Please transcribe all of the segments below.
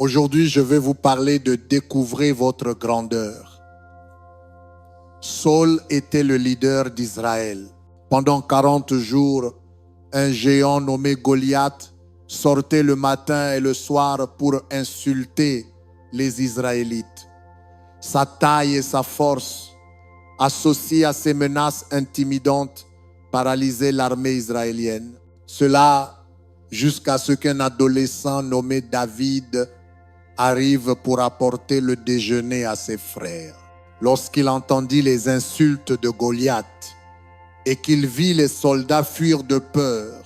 Aujourd'hui, je vais vous parler de découvrir votre grandeur. Saul était le leader d'Israël. Pendant 40 jours, un géant nommé Goliath sortait le matin et le soir pour insulter les Israélites. Sa taille et sa force, associées à ses menaces intimidantes, paralysaient l'armée israélienne. Cela jusqu'à ce qu'un adolescent nommé David arrive pour apporter le déjeuner à ses frères. Lorsqu'il entendit les insultes de Goliath et qu'il vit les soldats fuir de peur,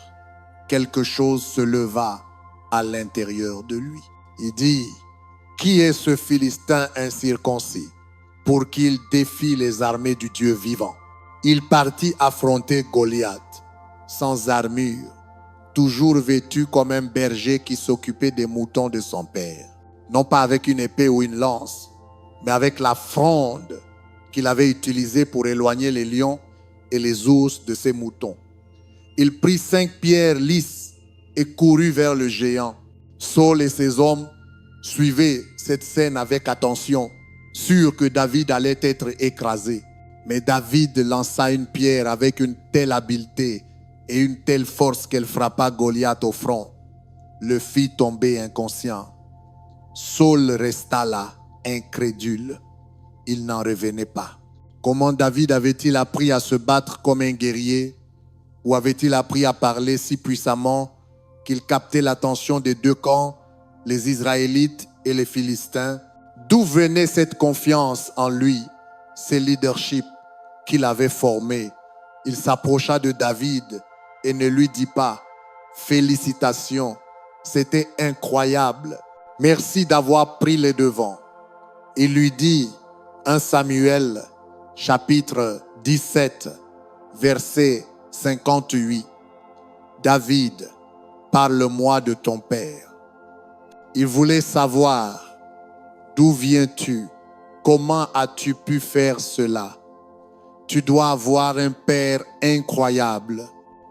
quelque chose se leva à l'intérieur de lui. Il dit, « Qui est ce Philistin incirconcis pour qu'il défie les armées du Dieu vivant ?» Il partit affronter Goliath, sans armure, toujours vêtu comme un berger qui s'occupait des moutons de son père. Non pas avec une épée ou une lance, mais avec la fronde qu'il avait utilisée pour éloigner les lions et les ours de ses moutons. Il prit 5 pierres lisses et courut vers le géant. Saul et ses hommes suivaient cette scène avec attention, sûrs que David allait être écrasé. Mais David lança une pierre avec une telle habileté et une telle force qu'elle frappa Goliath au front, le fit tomber inconscient. Saul resta là, incrédule. Il n'en revenait pas. Comment David avait-il appris à se battre comme un guerrier? Ou avait-il appris à parler si puissamment qu'il captait l'attention des deux camps, les Israélites et les Philistins? D'où venait cette confiance en lui, ce leadership qu'il avait formé? Il s'approcha de David et ne lui dit pas « Félicitations, c'était incroyable. Merci d'avoir pris les devants. » Il lui dit, 1 Samuel, chapitre 17, verset 58, « David, parle-moi de ton père. » Il voulait savoir, d'où viens-tu? Comment as-tu pu faire cela? Tu dois avoir un père incroyable.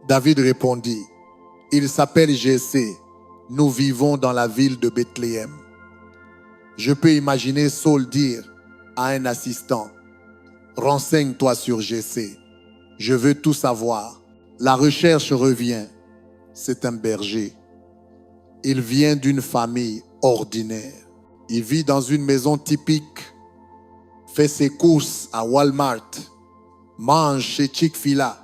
David répondit, il s'appelle Jessé. Nous vivons dans la ville de Bethléem. Je peux imaginer Saul dire à un assistant, renseigne-toi sur Jessé. Je veux tout savoir. La recherche revient. C'est un berger. Il vient d'une famille ordinaire. Il vit dans une maison typique, fait ses courses à Walmart, mange chez Chick-fil-A,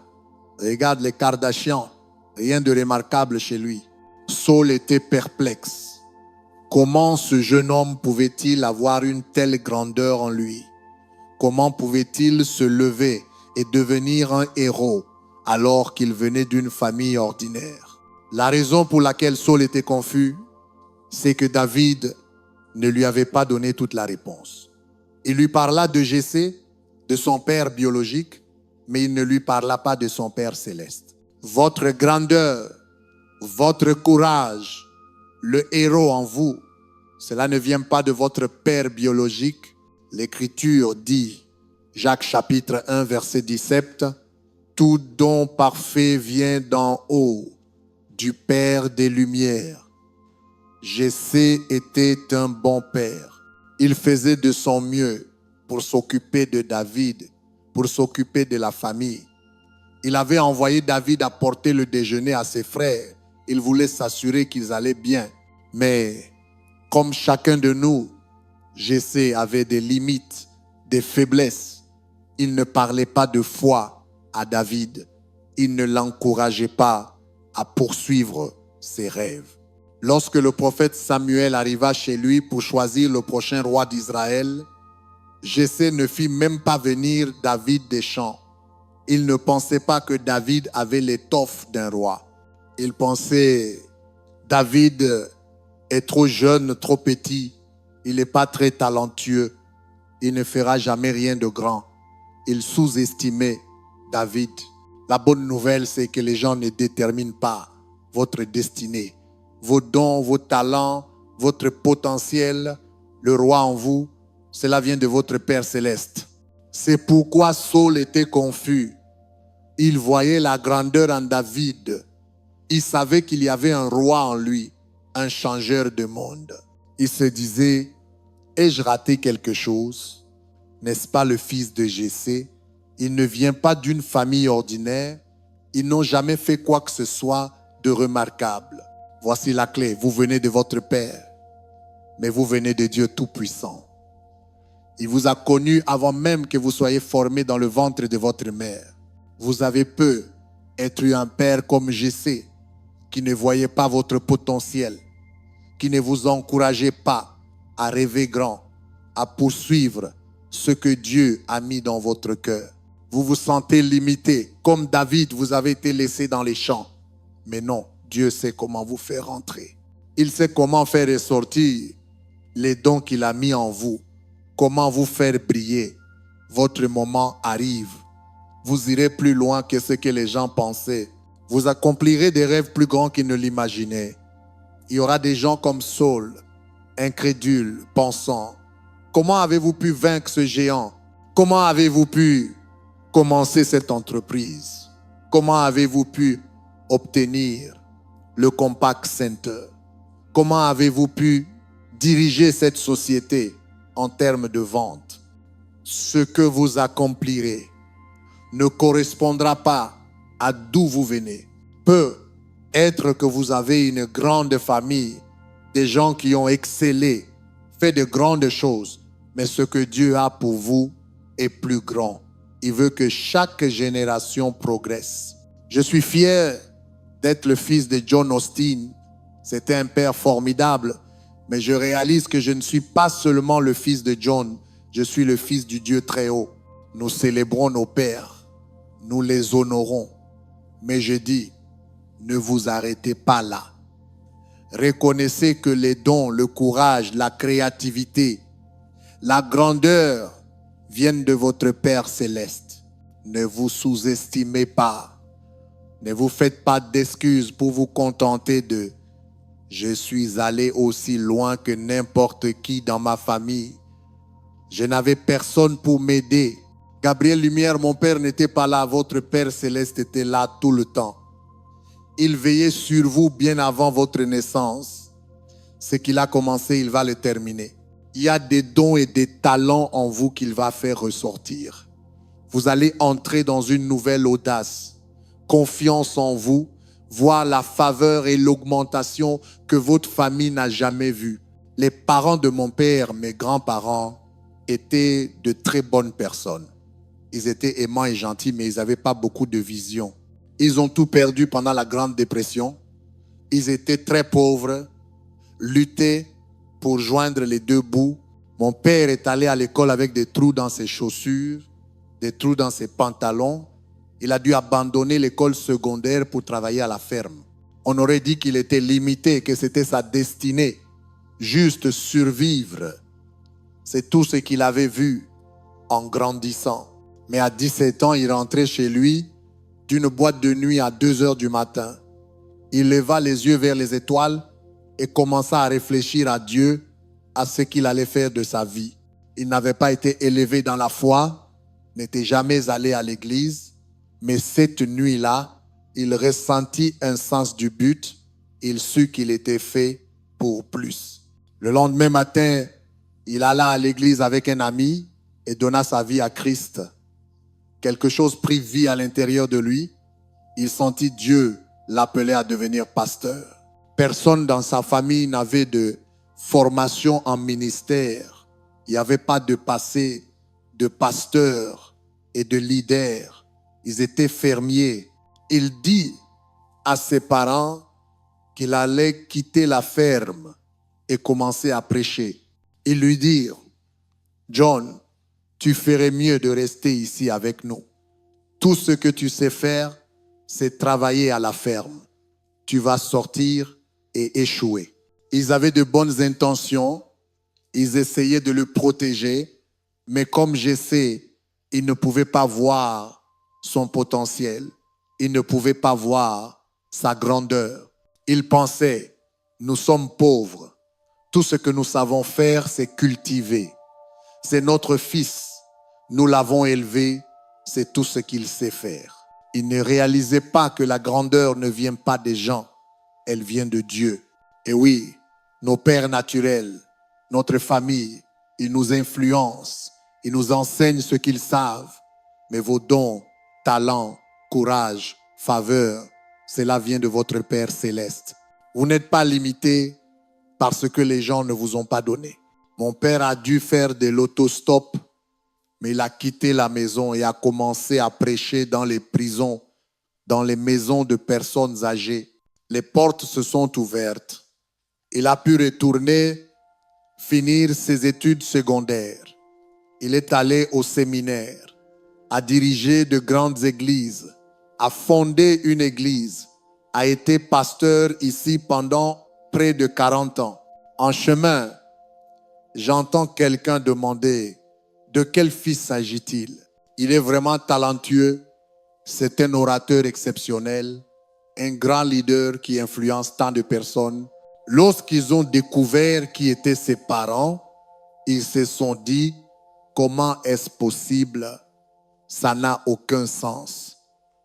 regarde les Kardashians, rien de remarquable chez lui. Saul était perplexe. Comment ce jeune homme pouvait-il avoir une telle grandeur en lui? Comment pouvait-il se lever et devenir un héros alors qu'il venait d'une famille ordinaire? La raison pour laquelle Saul était confus, c'est que David ne lui avait pas donné toute la réponse. Il lui parla de Jessé, de son père biologique, mais il ne lui parla pas de son Père céleste. Votre grandeur, votre courage, le héros en vous, cela ne vient pas de votre père biologique. L'Écriture dit, Jacques chapitre 1 verset 17, « Tout don parfait vient d'en haut, du Père des Lumières. » Jessé était un bon père. Il faisait de son mieux pour s'occuper de David, pour s'occuper de la famille. Il avait envoyé David apporter le déjeuner à ses frères. Il voulait s'assurer qu'ils allaient bien. Mais comme chacun de nous, Jessé avait des limites, des faiblesses. Il ne parlait pas de foi à David. Il ne l'encourageait pas à poursuivre ses rêves. Lorsque le prophète Samuel arriva chez lui pour choisir le prochain roi d'Israël, Jessé ne fit même pas venir David des champs. Il ne pensait pas que David avait l'étoffe d'un roi. Il pensait, David est trop jeune, trop petit. Il n'est pas très talentueux. Il ne fera jamais rien de grand. Il sous-estimait David. La bonne nouvelle, c'est que les gens ne déterminent pas votre destinée. Vos dons, vos talents, votre potentiel, le roi en vous, cela vient de votre Père céleste. C'est pourquoi Saul était confus. Il voyait la grandeur en David. Il savait qu'il y avait un roi en lui, un changeur de monde. Il se disait, ai-je raté quelque chose? N'est-ce pas le fils de Jessé? Il ne vient pas d'une famille ordinaire. Ils n'ont jamais fait quoi que ce soit de remarquable. Voici la clé. Vous venez de votre Père, mais vous venez de Dieu Tout-Puissant. Il vous a connu avant même que vous soyez formé dans le ventre de votre mère. Vous avez peu être un père comme Jessé, qui ne voyait pas votre potentiel, qui ne vous encourageait pas à rêver grand, à poursuivre ce que Dieu a mis dans votre cœur. Vous vous sentez limité. Comme David, vous avez été laissé dans les champs. Mais non, Dieu sait comment vous faire rentrer. Il sait comment faire ressortir les dons qu'il a mis en vous. Comment vous faire briller. Votre moment arrive. Vous irez plus loin que ce que les gens pensaient. Vous accomplirez des rêves plus grands qu'ils ne l'imaginaient. Il y aura des gens comme Saul, incrédules, pensant. Comment avez-vous pu vaincre ce géant? Comment avez-vous pu commencer cette entreprise? Comment avez-vous pu obtenir le Compaq Center? Comment avez-vous pu diriger cette société en termes de vente? Ce que vous accomplirez ne correspondra pas à d'où vous venez. Peut être que vous avez une grande famille, des gens qui ont excellé, fait de grandes choses, mais ce que Dieu a pour vous est plus grand. Il veut que chaque génération progresse. Je suis fier d'être le fils de John Austin. C'était un père formidable, mais je réalise que je ne suis pas seulement le fils de John, je suis le fils du Dieu très haut. Nous célébrons nos pères, nous les honorons. Mais je dis, ne vous arrêtez pas là. Reconnaissez que les dons, le courage, la créativité, la grandeur viennent de votre Père céleste. Ne vous sous-estimez pas. Ne vous faites pas d'excuses pour vous contenter de « Je suis allé aussi loin que n'importe qui dans ma famille. Je n'avais personne pour m'aider. Gabriel Lumière, mon père n'était pas là. Votre Père céleste était là tout le temps. Il veillait sur vous bien avant votre naissance. Ce qu'il a commencé, il va le terminer. Il y a des dons et des talents en vous qu'il va faire ressortir. Vous allez entrer dans une nouvelle audace, confiance en vous, voir la faveur et l'augmentation que votre famille n'a jamais vue. Les parents de mon père, mes grands-parents, étaient de très bonnes personnes. Ils étaient aimants et gentils, mais ils n'avaient pas beaucoup de vision. Ils ont tout perdu pendant la Grande Dépression. Ils étaient très pauvres, luttaient pour joindre les deux bouts. Mon père est allé à l'école avec des trous dans ses chaussures, des trous dans ses pantalons. Il a dû abandonner l'école secondaire pour travailler à la ferme. On aurait dit qu'il était limité, que c'était sa destinée. Juste survivre. C'est tout ce qu'il avait vu en grandissant. Mais à 17 ans, il rentrait chez lui d'une boîte de nuit à 2 heures du matin. Il leva les yeux vers les étoiles et commença à réfléchir à Dieu, à ce qu'il allait faire de sa vie. Il n'avait pas été élevé dans la foi, n'était jamais allé à l'église, mais cette nuit-là, il ressentit un sens du but. Il sut qu'il était fait pour plus. Le lendemain matin, il alla à l'église avec un ami et donna sa vie à Christ. Quelque chose prit vie à l'intérieur de lui. Il sentit Dieu l'appeler à devenir pasteur. Personne dans sa famille n'avait de formation en ministère. Il n'y avait pas de passé de pasteur et de leader. Ils étaient fermiers. Il dit à ses parents qu'il allait quitter la ferme et commencer à prêcher. Ils lui dirent, John, tu ferais mieux de rester ici avec nous. Tout ce que tu sais faire, c'est travailler à la ferme. Tu vas sortir et échouer. Ils avaient de bonnes intentions. Ils essayaient de le protéger. Mais comme Jessé, ils ne pouvaient pas voir son potentiel. Ils ne pouvaient pas voir sa grandeur. Ils pensaient, nous sommes pauvres. Tout ce que nous savons faire, c'est cultiver. C'est notre fils. Nous l'avons élevé. C'est tout ce qu'il sait faire. Ils ne réalisaient pas que la grandeur ne vient pas des gens. Elle vient de Dieu. Et oui, nos pères naturels notre famille. Ils nous influencent. Ils nous enseignent ce qu'ils savent. Mais vos dons, talents, courage, faveur, cela vient de votre Père céleste. Vous n'êtes pas limité par ce que les gens ne vous ont pas donné. Mon père a dû faire de l'autostop, mais il a quitté la maison et a commencé à prêcher dans les prisons, dans les maisons de personnes âgées. Les portes se sont ouvertes. Il a pu retourner, finir ses études secondaires. Il est allé au séminaire, a dirigé de grandes églises, a fondé une église, a été pasteur ici pendant près de 40 ans. En chemin, j'entends quelqu'un demander de quel fils s'agit-il. Il est vraiment talentueux, c'est un orateur exceptionnel, un grand leader qui influence tant de personnes. Lorsqu'ils ont découvert qui étaient ses parents, ils se sont dit, comment est-ce possible? Ça n'a aucun sens.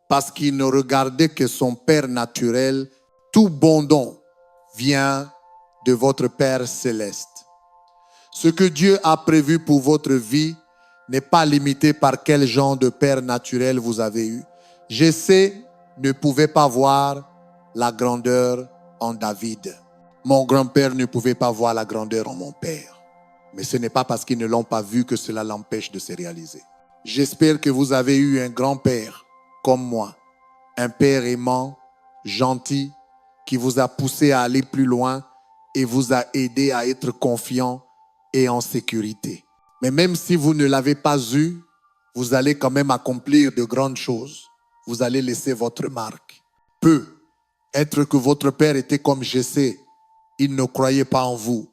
Parce qu'il ne regardait que son Père naturel. Tout bon don vient de votre Père céleste. Ce que Dieu a prévu pour votre vie n'est pas limité par quel genre de Père naturel vous avez eu. Jessé ne pouvait pas voir la grandeur en David. Mon grand-père ne pouvait pas voir la grandeur en mon père. Mais ce n'est pas parce qu'ils ne l'ont pas vu que cela l'empêche de se réaliser. J'espère que vous avez eu un grand-père comme moi, un père aimant, gentil, qui vous a poussé à aller plus loin et vous a aidé à être confiant et en sécurité. Mais même si vous ne l'avez pas eu, vous allez quand même accomplir de grandes choses. Vous allez laisser votre marque. Peut être que votre père était comme Jessé. Il ne croyait pas en vous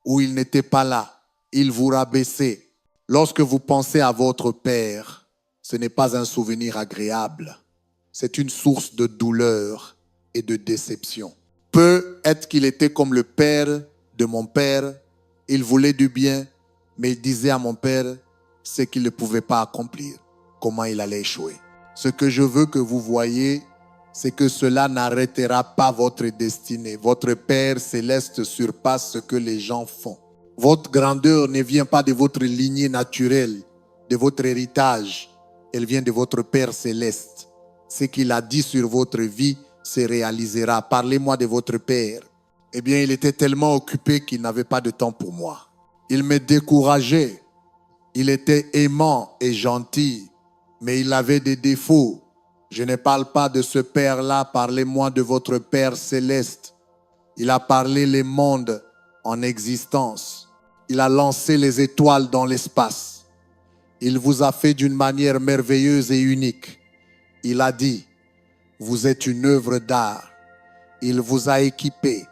ou il n'était pas là. Il vous rabaissait. Lorsque vous pensez à votre père, ce n'est pas un souvenir agréable. C'est une source de douleur et de déception. Peut-être qu'il était comme le père de mon père. Il voulait du bien, mais il disait à mon père ce qu'il ne pouvait pas accomplir, comment il allait échouer. Ce que je veux que vous voyez, c'est que cela n'arrêtera pas votre destinée. Votre Père céleste surpasse ce que les gens font. Votre grandeur ne vient pas de votre lignée naturelle, de votre héritage. Elle vient de votre Père céleste. Ce qu'il a dit sur votre vie se réalisera. Parlez-moi de votre Père. Eh bien, il était tellement occupé qu'il n'avait pas de temps pour moi. Il me décourageait. Il était aimant et gentil, mais il avait des défauts. Je ne parle pas de ce Père-là, parlez-moi de votre Père céleste. Il a parlé les mondes en existence. Il a lancé les étoiles dans l'espace. Il vous a fait d'une manière merveilleuse et unique. Il a dit, vous êtes une œuvre d'art. Il vous a équipé,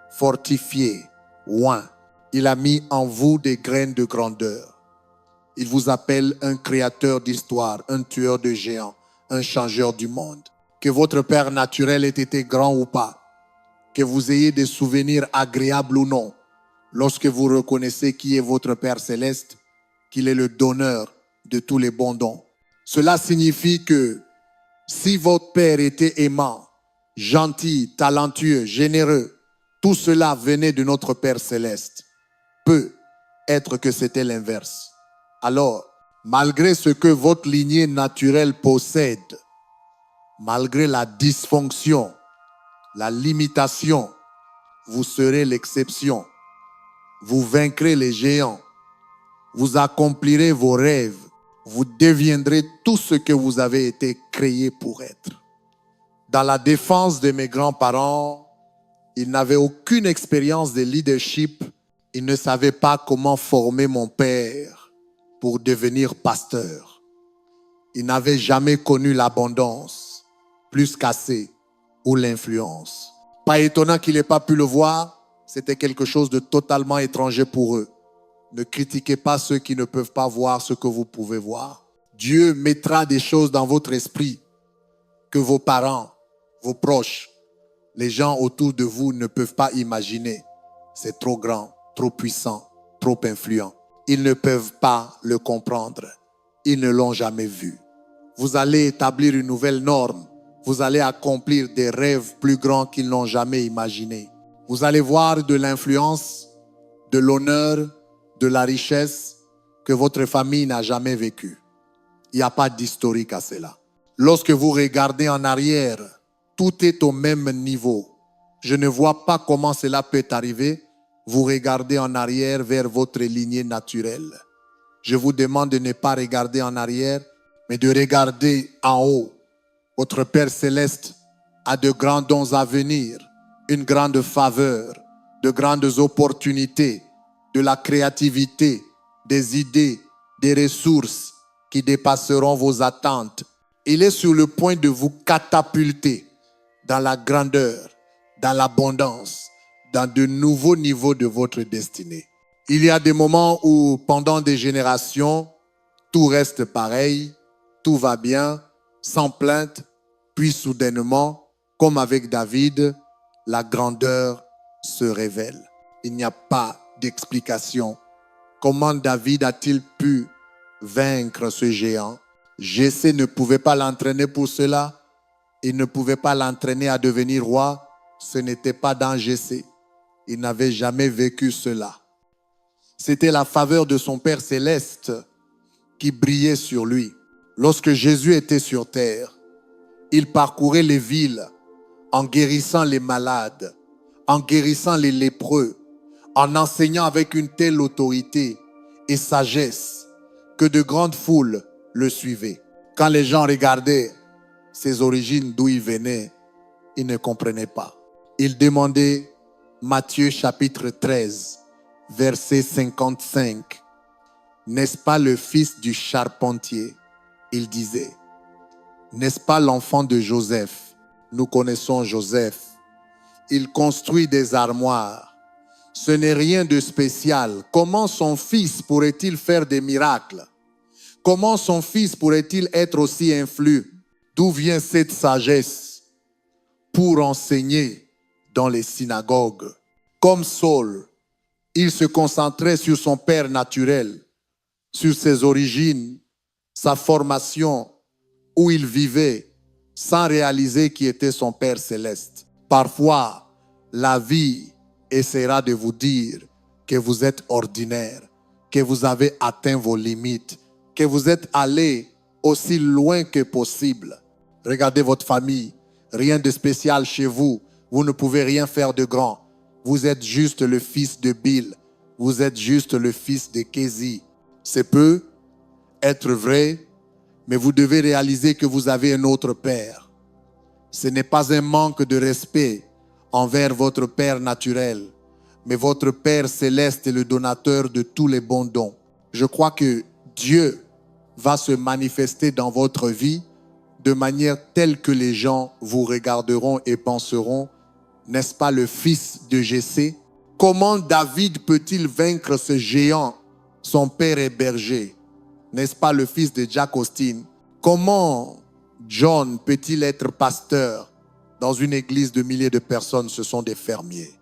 fortifié, oint. Il a mis en vous des graines de grandeur. Il vous appelle un créateur d'histoire, un tueur de géants, un changeur du monde. Que votre Père naturel ait été grand ou pas, que vous ayez des souvenirs agréables ou non, lorsque vous reconnaissez qui est votre Père céleste, qu'il est le donneur de tous les bons dons. Cela signifie que si votre Père était aimant, gentil, talentueux, généreux, tout cela venait de notre Père céleste. Peut être que c'était l'inverse. Alors, malgré ce que votre lignée naturelle possède, malgré la dysfonction, la limitation, vous serez l'exception. Vous vaincrez les géants. Vous accomplirez vos rêves. Vous deviendrez tout ce que vous avez été créé pour être. Dans la défense de mes grands-parents, ils n'avaient aucune expérience de leadership. Ils ne savaient pas comment former mon père pour devenir pasteur. Ils n'avaient jamais connu l'abondance, plus qu'assez, ou l'influence. Pas étonnant qu'il n'ait pas pu le voir, c'était quelque chose de totalement étranger pour eux. Ne critiquez pas ceux qui ne peuvent pas voir ce que vous pouvez voir. Dieu mettra des choses dans votre esprit que vos parents, vos proches, les gens autour de vous ne peuvent pas imaginer. C'est trop grand, trop puissant, trop influent. Ils ne peuvent pas le comprendre. Ils ne l'ont jamais vu. Vous allez établir une nouvelle norme. Vous allez accomplir des rêves plus grands qu'ils n'ont jamais imaginés. Vous allez voir de l'influence de l'honneur, de la richesse que votre famille n'a jamais vécu. Il n'y a pas d'historique à cela. Lorsque vous regardez en arrière, tout est au même niveau. Je ne vois pas comment cela peut arriver. Vous regardez en arrière vers votre lignée naturelle. Je vous demande de ne pas regarder en arrière, mais de regarder en haut. Votre Père Céleste a de grands dons à venir, une grande faveur, de grandes opportunités, de la créativité, des idées, des ressources qui dépasseront vos attentes. Il est sur le point de vous catapulter dans la grandeur, dans l'abondance, dans de nouveaux niveaux de votre destinée. Il y a des moments où, pendant des générations, tout reste pareil, tout va bien, sans plainte, puis soudainement, comme avec David, la grandeur se révèle. Il n'y a pas d'explication. Comment David a-t-il pu vaincre ce géant? Jessé ne pouvait pas l'entraîner pour cela. Il ne pouvait pas l'entraîner à devenir roi. Ce n'était pas dans Jessé. Il n'avait jamais vécu cela. C'était la faveur de son Père Céleste qui brillait sur lui. Lorsque Jésus était sur terre, il parcourait les villes en guérissant les malades, en guérissant les lépreux, en enseignant avec une telle autorité et sagesse que de grandes foules le suivaient. Quand les gens regardaient ses origines, d'où il venait, ils ne comprenaient pas. Ils demandaient, Matthieu chapitre 13, verset 55, « N'est-ce pas le fils du charpentier ?» Il disait, « N'est-ce pas l'enfant de Joseph ?» Nous connaissons Joseph. Il construit des armoires. Ce n'est rien de spécial. Comment son fils pourrait-il faire des miracles? Comment son fils pourrait-il être aussi influent? D'où vient cette sagesse pour enseigner dans les synagogues? Comme Saul, il se concentrait sur son père naturel, sur ses origines, sa formation, où il vivait, sans réaliser qui était son Père Céleste. Parfois, la vie essaiera de vous dire que vous êtes ordinaire, que vous avez atteint vos limites, que vous êtes allé aussi loin que possible. Regardez votre famille, rien de spécial chez vous. Vous ne pouvez rien faire de grand. Vous êtes juste le fils de Bill. Vous êtes juste le fils de Kézi. C'est peu être vrai, mais vous devez réaliser que vous avez un autre Père. Ce n'est pas un manque de respect envers votre Père naturel, mais votre Père céleste est le donateur de tous les bons dons. Je crois que Dieu va se manifester dans votre vie de manière telle que les gens vous regarderont et penseront, n'est-ce pas le fils de Jessé? Comment David peut-il vaincre ce géant? Son père est berger. N'est-ce pas le fils de Jack Austin? Comment John peut-il être pasteur? Dans une église de milliers de personnes, ce sont des fermiers.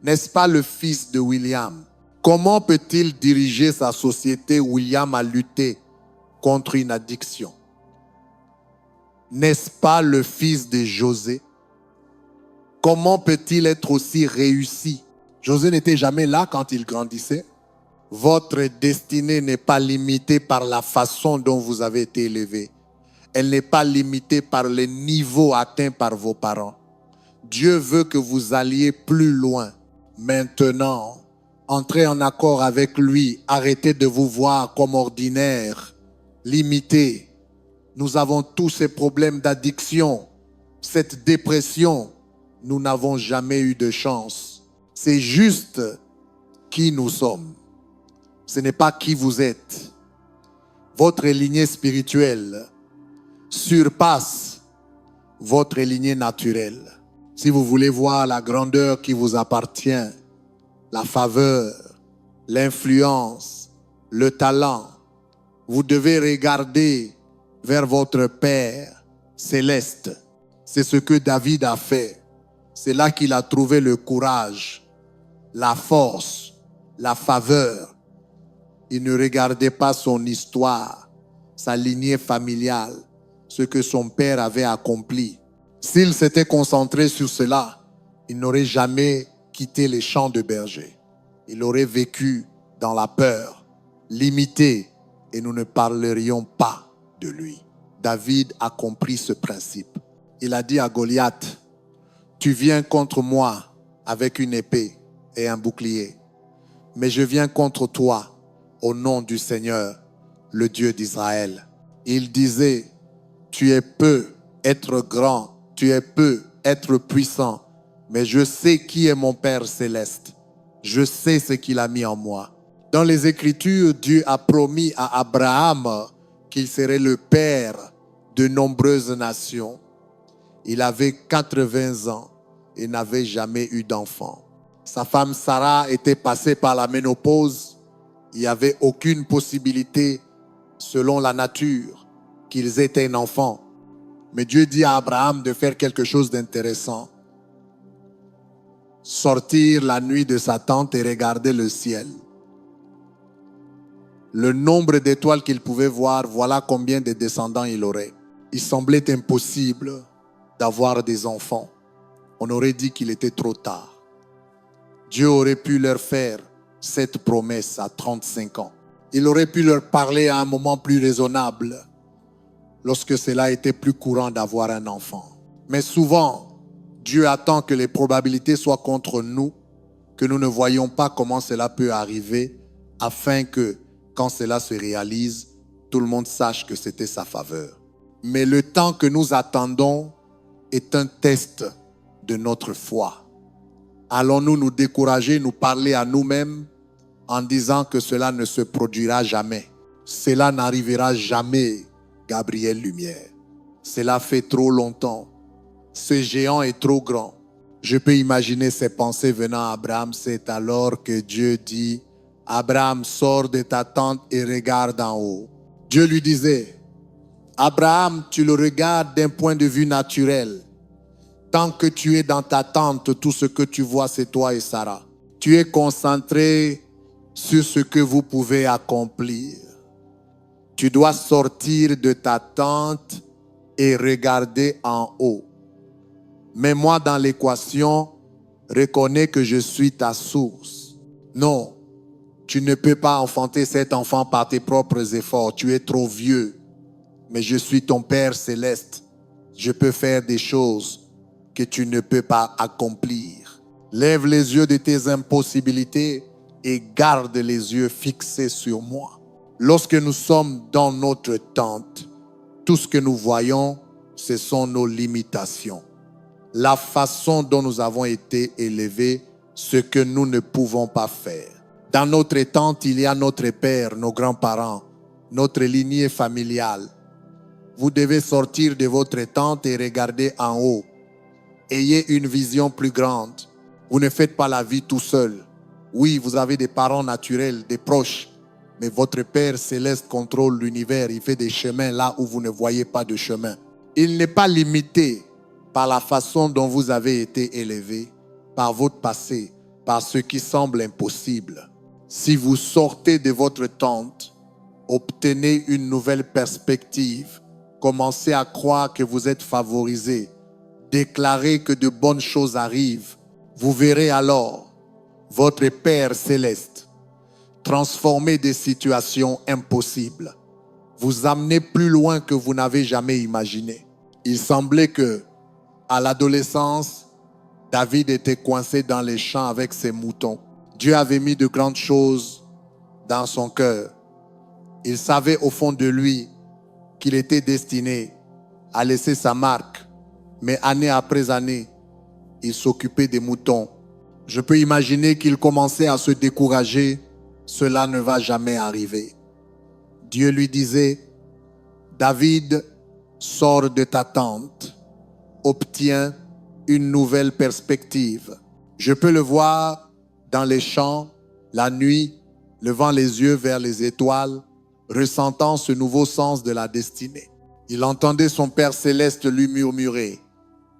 N'est-ce pas le fils de William? Comment peut-il diriger sa société? William a lutté contre une addiction. N'est-ce pas le fils de José? Comment peut-il être aussi réussi? José n'était jamais là quand il grandissait. Votre destinée n'est pas limitée par la façon dont vous avez été élevé. Elle n'est pas limitée par les niveaux atteints par vos parents. Dieu veut que vous alliez plus loin. Maintenant, entrez en accord avec lui. Arrêtez de vous voir comme ordinaire, limité. Nous avons tous ces problèmes d'addiction, cette dépression. Nous n'avons jamais eu de chance. C'est juste qui nous sommes. Ce n'est pas qui vous êtes. Votre lignée spirituelle surpasse votre lignée naturelle. Si vous voulez voir la grandeur qui vous appartient, la faveur, l'influence, le talent, vous devez regarder vers votre Père céleste. C'est ce que David a fait. C'est là qu'il a trouvé le courage, la force, la faveur. Il ne regardait pas son histoire, sa lignée familiale, ce que son père avait accompli. S'il s'était concentré sur cela, il n'aurait jamais quitté les champs de berger. il aurait vécu dans la peur, limité, et nous ne parlerions pas de lui. David a compris ce principe. Il a dit à Goliath, « Tu viens contre moi avec une épée et un bouclier, mais je viens contre toi au nom du Seigneur, le Dieu d'Israël. » Il disait, « Tu es peu être grand, tu es peu être puissant, mais je sais qui est mon Père céleste. Je sais ce qu'il a mis en moi. » Dans les Écritures, Dieu a promis à Abraham qu'il serait le père de nombreuses nations. Il avait 80 ans et n'avait jamais eu d'enfant. Sa femme Sarah était passée par la ménopause. Il n'y avait aucune possibilité, selon la nature, qu'ils aient un enfant. Mais Dieu dit à Abraham de faire quelque chose d'intéressant. Sortir la nuit de sa tente et regarder le ciel. Le nombre d'étoiles qu'il pouvait voir, voilà combien de descendants il aurait. Il semblait impossible d'avoir des enfants. On aurait dit qu'il était trop tard. Dieu aurait pu leur faire cette promesse à 35 ans. Il aurait pu leur parler à un moment plus raisonnable, lorsque cela était plus courant d'avoir un enfant. Mais souvent, Dieu attend que les probabilités soient contre nous, que nous ne voyons pas comment cela peut arriver, afin que, quand cela se réalise, tout le monde sache que c'était sa faveur. Mais le temps que nous attendons est un test de notre foi. Allons-nous nous décourager, nous parler à nous-mêmes en disant que cela ne se produira jamais? Cela n'arrivera jamais, Gabriel Lumière. Cela fait trop longtemps. Ce géant est trop grand. Je peux imaginer ces pensées venant à Abraham. C'est alors que Dieu dit, « Abraham, sors de ta tente et regarde en haut. » Dieu lui disait, « Abraham, tu le regardes d'un point de vue naturel. Tant que tu es dans ta tente, tout ce que tu vois, c'est toi et Sarah. Tu es concentré sur ce que vous pouvez accomplir. Tu dois sortir de ta tente et regarder en haut. Mets-moi dans l'équation, reconnais que je suis ta source. Non, tu ne peux pas enfanter cet enfant par tes propres efforts. Tu es trop vieux. Mais je suis ton Père céleste. Je peux faire des choses que tu ne peux pas accomplir. Lève les yeux de tes impossibilités et garde les yeux fixés sur moi. Lorsque nous sommes dans notre tente, tout ce que nous voyons, ce sont nos limitations. La façon dont nous avons été élevés, ce que nous ne pouvons pas faire. Dans notre tente, il y a notre père, nos grands-parents, notre lignée familiale. Vous devez sortir de votre tente et regarder en haut. Ayez une vision plus grande. Vous ne faites pas la vie tout seul. Oui, vous avez des parents naturels, des proches, mais votre Père céleste contrôle l'univers. Il fait des chemins là où vous ne voyez pas de chemin. Il n'est pas limité par la façon dont vous avez été élevé, par votre passé, par ce qui semble impossible. Si vous sortez de votre tente, obtenez une nouvelle perspective. Commencez à croire que vous êtes favorisé. Déclarez que de bonnes choses arrivent. Vous verrez alors votre Père céleste transformer des situations impossibles. Vous amener plus loin que vous n'avez jamais imaginé. Il semblait que, à l'adolescence, David était coincé dans les champs avec ses moutons. Dieu avait mis de grandes choses dans son cœur. Il savait au fond de lui qu'il était destiné à laisser sa marque. Mais année après année, il s'occupait des moutons. Je peux imaginer qu'il commençait à se décourager. Cela ne va jamais arriver. Dieu lui disait, David, sors de ta tente, obtiens une nouvelle perspective. Je peux le voir dans les champs, la nuit, levant les yeux vers les étoiles, ressentant ce nouveau sens de la destinée. Il entendait son Père céleste lui murmurer,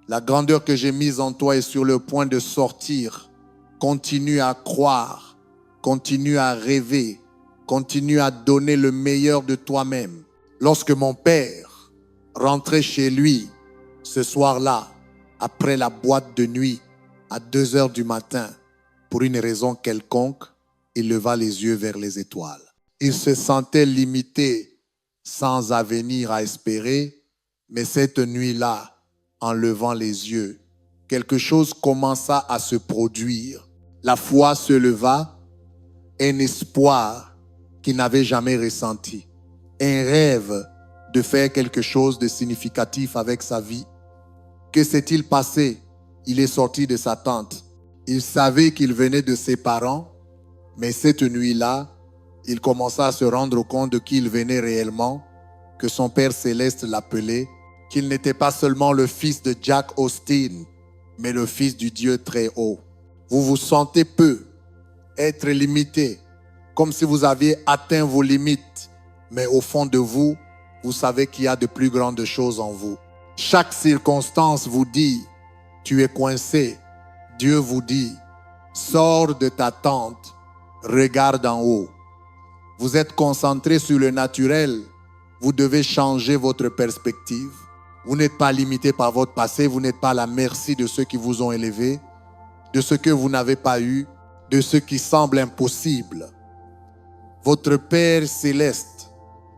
la grandeur que j'ai mise en toi est sur le point de sortir. Continue à croire, continue à rêver, continue à donner le meilleur de toi-même. Lorsque mon père rentrait chez lui ce soir-là, après la boîte de nuit, à 2 heures du matin, pour une raison quelconque, il leva les yeux vers les étoiles. Il se sentait limité, sans avenir à espérer, mais cette nuit-là, en levant les yeux, quelque chose commença à se produire. La foi se leva, un espoir qu'il n'avait jamais ressenti, un rêve de faire quelque chose de significatif avec sa vie. Que s'est-il passé? Il est sorti de sa tente. Il savait qu'il venait de ses parents, mais cette nuit-là, il commença à se rendre compte de qui il venait réellement, que son Père Céleste l'appelait, qu'il n'était pas seulement le fils de Jack Austin, mais le fils du Dieu très haut. Vous vous sentez peu, être limité, comme si vous aviez atteint vos limites, mais au fond de vous, vous savez qu'il y a de plus grandes choses en vous. Chaque circonstance vous dit, tu es coincé. Dieu vous dit, sors de ta tente, regarde en haut. Vous êtes concentré sur le naturel, vous devez changer votre perspective. Vous n'êtes pas limité par votre passé, vous n'êtes pas à la merci de ceux qui vous ont élevé, de ce que vous n'avez pas eu, de ce qui semble impossible. Votre Père Céleste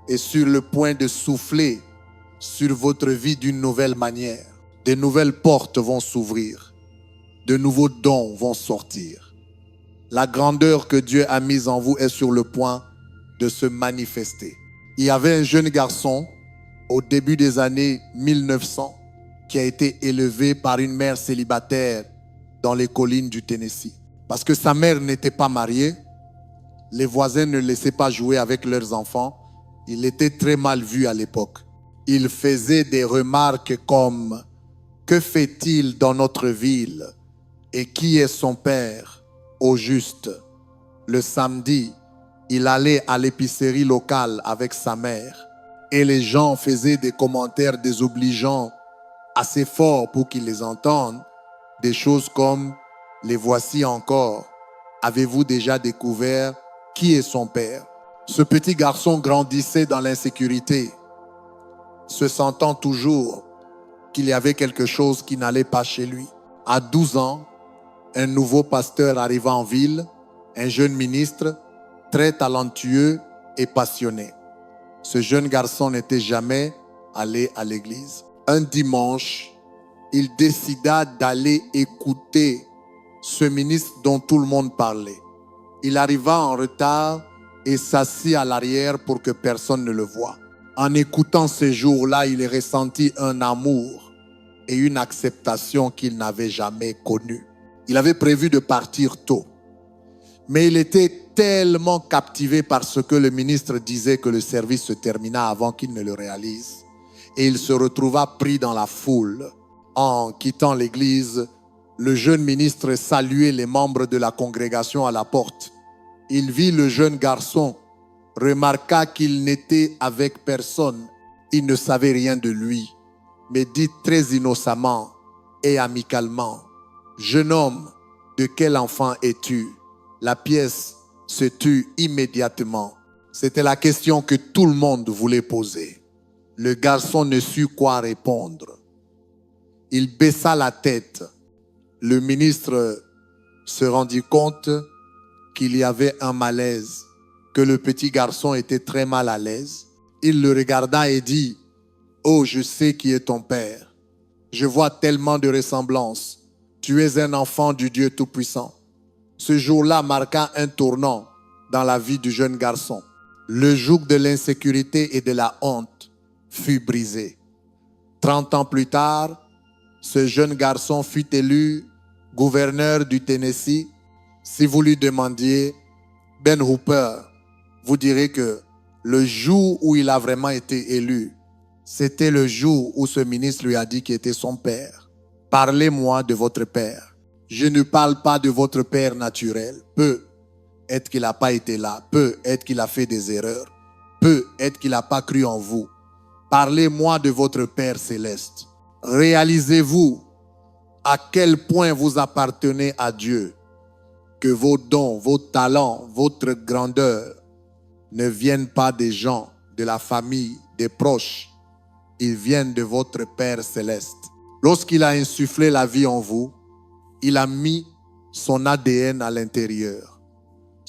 est sur le point de souffler sur votre vie d'une nouvelle manière. De nouvelles portes vont s'ouvrir, de nouveaux dons vont sortir. La grandeur que Dieu a mise en vous est sur le point de se manifester. Il y avait un jeune garçon au début des années 1900 qui a été élevé par une mère célibataire dans les collines du Tennessee. Parce que sa mère n'était pas mariée, les voisins ne laissaient pas jouer avec leurs enfants. Il était très mal vu à l'époque. Il faisait des remarques comme « Que fait-il dans notre ville et qui est son père ?» Au juste, le samedi, il allait à l'épicerie locale avec sa mère et les gens faisaient des commentaires désobligeants assez forts pour qu'il les entende. Des choses comme « Les voici encore. Avez-vous déjà découvert qui est son père ?» Ce petit garçon grandissait dans l'insécurité, se sentant toujours qu'il y avait quelque chose qui n'allait pas chez lui. À 12 ans, un nouveau pasteur arriva en ville, un jeune ministre très talentueux et passionné. Ce jeune garçon n'était jamais allé à l'église. Un dimanche, il décida d'aller écouter ce ministre dont tout le monde parlait. Il arriva en retard et s'assit à l'arrière pour que personne ne le voie. En écoutant ce jour-là, il ressentit un amour et une acceptation qu'il n'avait jamais connue. Il avait prévu de partir tôt, mais il était tellement captivé par ce que le ministre disait que le service se termina avant qu'il ne le réalise. Et il se retrouva pris dans la foule. En quittant l'église, le jeune ministre saluait les membres de la congrégation à la porte. Il vit le jeune garçon, remarqua qu'il n'était avec personne. Il ne savait rien de lui, mais dit très innocemment et amicalement, « Jeune homme, de quel enfant es-tu » La pièce se tut immédiatement. C'était la question que tout le monde voulait poser. Le garçon ne sut quoi répondre. Il baissa la tête. Le ministre se rendit compte qu'il y avait un malaise, que le petit garçon était très mal à l'aise. Il le regarda et dit, « Oh, je sais qui est ton père. Je vois tellement de ressemblances. Tu es un enfant du Dieu Tout-Puissant. » Ce jour-là marqua un tournant dans la vie du jeune garçon. Le joug de l'insécurité et de la honte fut brisé. 30 ans plus tard, ce jeune garçon fut élu gouverneur du Tennessee. Si vous lui demandiez Ben Hooper, vous direz que le jour où il a vraiment été élu, c'était le jour où ce ministre lui a dit qu'il était son père. Parlez-moi de votre père. Je ne parle pas de votre père naturel. Peut-être qu'il n'a pas été là. Peut-être qu'il a fait des erreurs. Peut-être qu'il n'a pas cru en vous. Parlez-moi de votre Père céleste. Réalisez-vous à quel point vous appartenez à Dieu, que vos dons, vos talents, votre grandeur ne viennent pas des gens, de la famille, des proches. Ils viennent de votre Père céleste. Lorsqu'il a insufflé la vie en vous, il a mis son ADN à l'intérieur.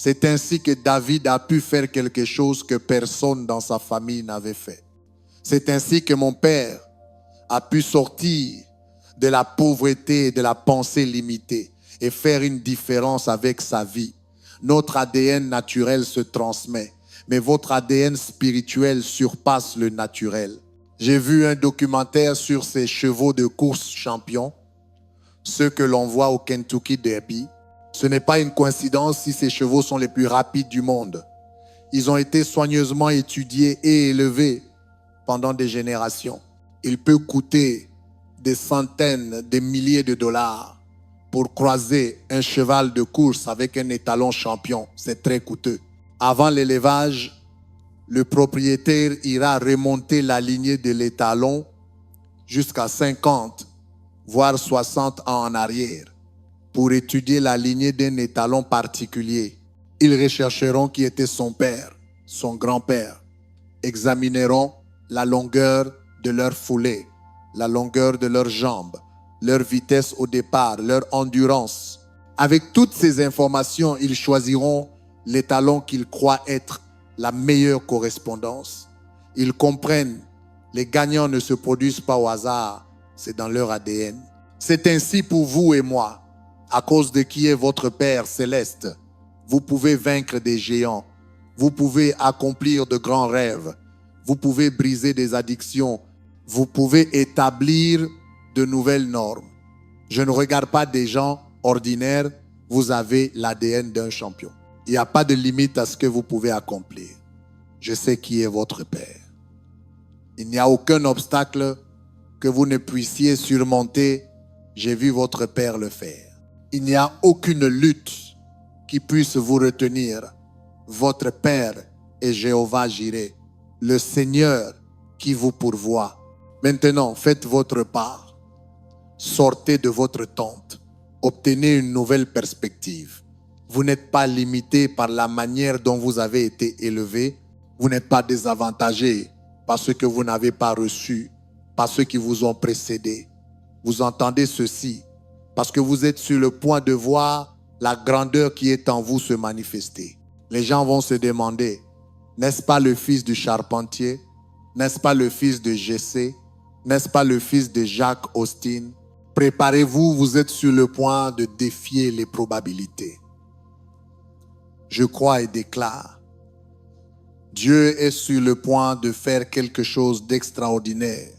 C'est ainsi que David a pu faire quelque chose que personne dans sa famille n'avait fait. C'est ainsi que mon père a pu sortir de la pauvreté et de la pensée limitée et faire une différence avec sa vie. Notre ADN naturel se transmet, mais votre ADN spirituel surpasse le naturel. J'ai vu un documentaire sur ces chevaux de course champions, ceux que l'on voit au Kentucky Derby. Ce n'est pas une coïncidence si ces chevaux sont les plus rapides du monde. Ils ont été soigneusement étudiés et élevés pendant des générations. Il peut coûter des centaines, des milliers de dollars pour croiser un cheval de course avec un étalon champion. C'est très coûteux. Avant l'élevage, le propriétaire ira remonter la lignée de l'étalon jusqu'à 50, voire 60 ans en arrière pour étudier la lignée d'un étalon particulier. Ils rechercheront qui était son père, son grand-père, examineront la longueur de leur foulée, la longueur de leurs jambes, leur vitesse au départ, leur endurance. Avec toutes ces informations, ils choisiront l'étalon qu'ils croient être la meilleure correspondance. Ils comprennent, les gagnants ne se produisent pas au hasard, c'est dans leur ADN. C'est ainsi pour vous et moi. À cause de qui est votre Père céleste, vous pouvez vaincre des géants, vous pouvez accomplir de grands rêves, vous pouvez briser des addictions, vous pouvez établir de nouvelles normes. Je ne regarde pas des gens ordinaires, vous avez l'ADN d'un champion. Il n'y a pas de limite à ce que vous pouvez accomplir. Je sais qui est votre Père. Il n'y a aucun obstacle que vous ne puissiez surmonter. J'ai vu votre Père le faire. Il n'y a aucune lutte qui puisse vous retenir. Votre Père est Jéhovah Jireh, le Seigneur qui vous pourvoit. Maintenant, faites votre part. Sortez de votre tente. Obtenez une nouvelle perspective. Vous n'êtes pas limité par la manière dont vous avez été élevé. Vous n'êtes pas désavantagé par ce que vous n'avez pas reçu, par ceux qui vous ont précédé. Vous entendez ceci parce que vous êtes sur le point de voir la grandeur qui est en vous se manifester. Les gens vont se demander, n'est-ce pas le fils du charpentier? N'est-ce pas le fils de Jessé? N'est-ce pas le fils de Jacques Austin? Préparez-vous, vous êtes sur le point de défier les probabilités. Je crois et déclare, Dieu est sur le point de faire quelque chose d'extraordinaire,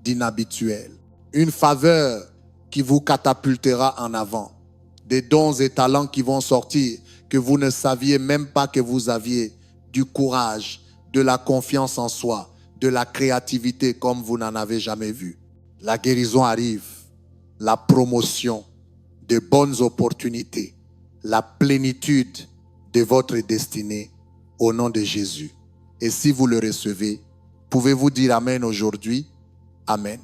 d'inhabituel. Une faveur qui vous catapultera en avant. Des dons et talents qui vont sortir que vous ne saviez même pas que vous aviez. Du courage, de la confiance en soi, de la créativité comme vous n'en avez jamais vu. La guérison arrive, la promotion, de bonnes opportunités, la plénitude de votre destinée au nom de Jésus. Et si vous le recevez, pouvez-vous dire Amen aujourd'hui? Amen.